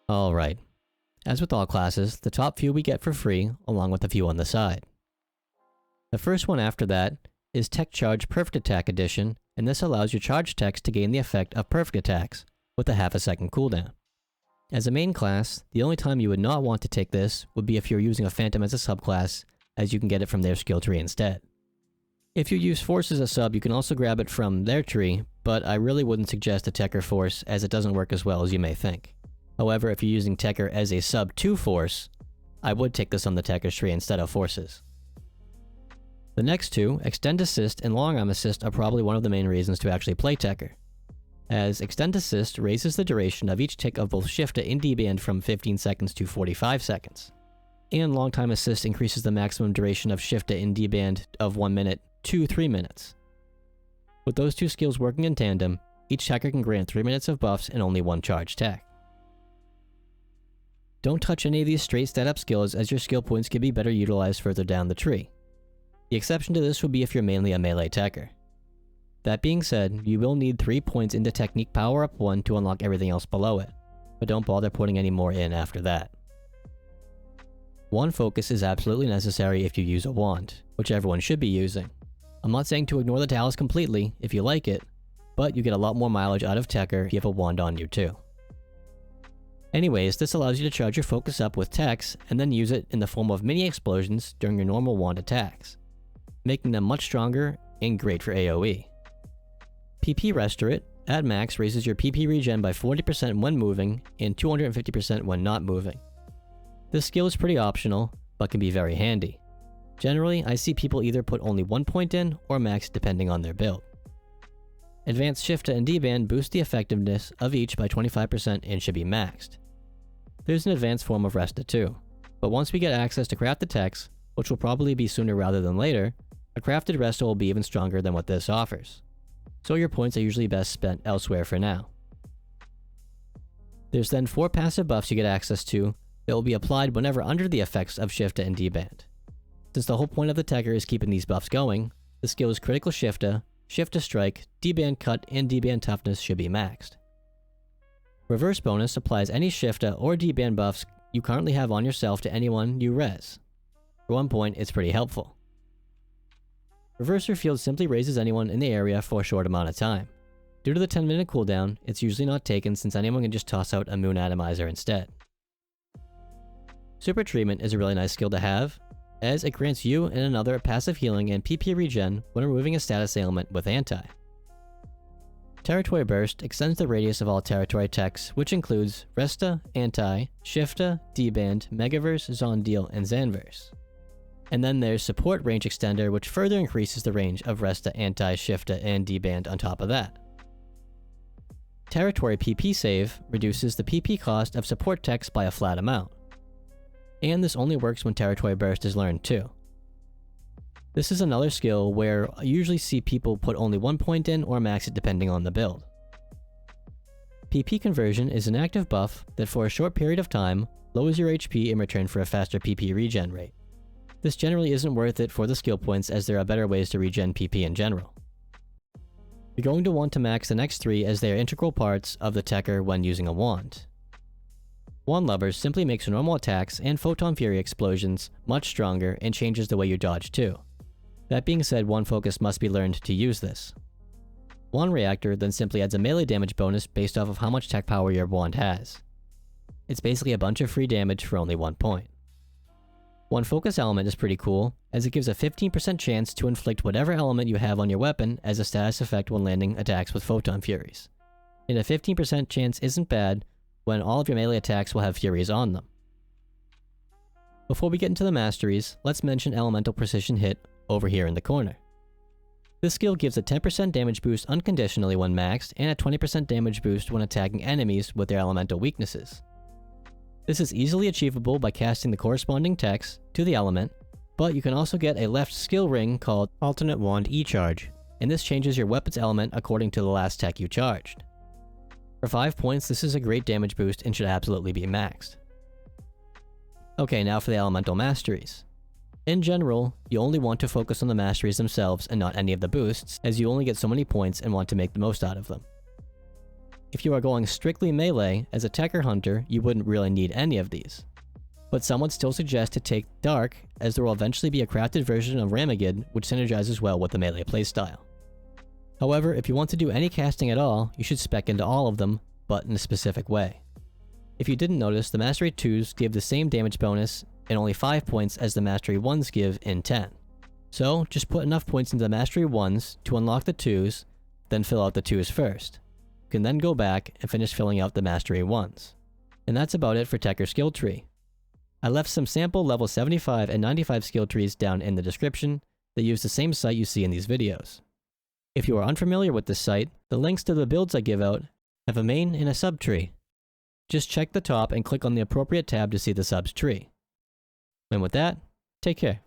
Alright, as with all classes, the top few we get for free, along with a few on the side. The first one after that is Tech Charge Perfect Attack Edition, and this allows your charge techs to gain the effect of perfect attacks, with a half a second cooldown. As a main class, the only time you would not want to take this would be if you're using a Phantom as a subclass, as you can get it from their skill tree instead. If you use Force as a sub, you can also grab it from their tree, but I really wouldn't suggest a Techter Force as it doesn't work as well as you may think. However, if you're using Techter as a sub to Force, I would take this on the Techter tree instead of Forces. The next two, Extend Assist and Long Arm Assist, are probably one of the main reasons to actually play Techter, as Extend Assist raises the duration of each tick of both Shifta and D-Band from 15 seconds to 45 seconds, and Long Time Assist increases the maximum duration of Shifta and D-Band of 1 minute to 3 minutes. With those two skills working in tandem, each Techter can grant 3 minutes of buffs and only one charge tech. Don't touch any of these straight stat up skills, as your skill points can be better utilized further down the tree. The exception to this would be if you're mainly a melee Techter. That being said, you will need 3 points into Technique Power Up 1 to unlock everything else below it, but don't bother putting any more in after that. Wand Focus is absolutely necessary if you use a wand, which everyone should be using. I'm not saying to ignore the Talus completely if you like it, but you get a lot more mileage out of Techter if you have a wand on you too. Anyways, this allows you to charge your focus up with techs and then use it in the form of mini explosions during your normal wand attacks, making them much stronger and great for AoE. PP Restorate at max raises your PP regen by 40% when moving and 250% when not moving. This skill is pretty optional, but can be very handy. Generally, I see people either put only 1 point in or max depending on their build. Advanced Shifta and D-Band boost the effectiveness of each by 25% and should be maxed. There's an advanced form of Resta too, but once we get access to crafted techs, which will probably be sooner rather than later, a crafted Resta will be even stronger than what this offers. So your points are usually best spent elsewhere for now. There's then 4 passive buffs you get access to that will be applied whenever under the effects of Shifta and D-Band. Since the whole point of the Techter is keeping these buffs going, the skills Critical Shifta, Shifta Strike, D-Band Cut, and D-Band Toughness should be maxed. Reverse Bonus applies any Shifta or D-Band buffs you currently have on yourself to anyone you res. For 1 point, it's pretty helpful. Reverser Field simply raises anyone in the area for a short amount of time. Due to the 10-minute cooldown, it's usually not taken since anyone can just toss out a Moon Atomizer instead. Super Treatment is a really nice skill to have, as it grants you and another passive healing and PP regen when removing a status ailment with Anti. Territory Burst extends the radius of all territory techs, which includes Resta, Anti, Shifta, D-Band, Megaverse, Zondil, and Zanverse. And then there's Support Range Extender, which further increases the range of Resta, Anti, Shifta, and D-Band on top of that. Territory PP Save reduces the PP cost of support techs by a flat amount. And this only works when Territory Burst is learned too. This is another skill where I usually see people put only 1 point in or max it depending on the build. PP Conversion is an active buff that for a short period of time lowers your HP in return for a faster PP regen rate. This generally isn't worth it for the skill points, as there are better ways to regen PP in general. You're going to want to max the next 3 as they are integral parts of the Techter when using a wand. Wand Lovers simply makes your normal attacks and Photon Fury explosions much stronger and changes the way you dodge too. That being said, Wand Focus must be learned to use this. Wand Reactor then simply adds a melee damage bonus based off of how much tech power your wand has. It's basically a bunch of free damage for only 1 point. Wand Focus Element is pretty cool, as it gives a 15% chance to inflict whatever element you have on your weapon as a status effect when landing attacks with Photon Furies. And a 15% chance isn't bad when all of your melee attacks will have Furies on them. Before we get into the Masteries, let's mention Elemental Precision Hit over here in the corner. This skill gives a 10% damage boost unconditionally when maxed, and a 20% damage boost when attacking enemies with their elemental weaknesses. This is easily achievable by casting the corresponding techs to the element, but you can also get a left skill ring called Alternate Wand E-Charge, and this changes your weapon's element according to the last tech you charged. For 5 points, this is a great damage boost and should absolutely be maxed. Okay, now for the Elemental Masteries. In general, you only want to focus on the Masteries themselves and not any of the boosts, as you only get so many points and want to make the most out of them. If you are going strictly melee, as a Techter hunter, you wouldn't really need any of these. But some would still suggest to take Dark, as there will eventually be a crafted version of Ramagid which synergizes well with the melee playstyle. However, if you want to do any casting at all, you should spec into all of them, but in a specific way. If you didn't notice, the Mastery 2s give the same damage bonus and only 5 points as the Mastery 1s give in 10. So, just put enough points into the Mastery 1s to unlock the 2s, then fill out the 2s first. You can then go back and finish filling out the Mastery 1s. And that's about it for Techter Skill Tree. I left some sample level 75 and 95 skill trees down in the description that use the same site you see in these videos. If you are unfamiliar with this site, the links to the builds I give out have a main and a sub tree. Just check the top and click on the appropriate tab to see the subs tree. And with that, take care.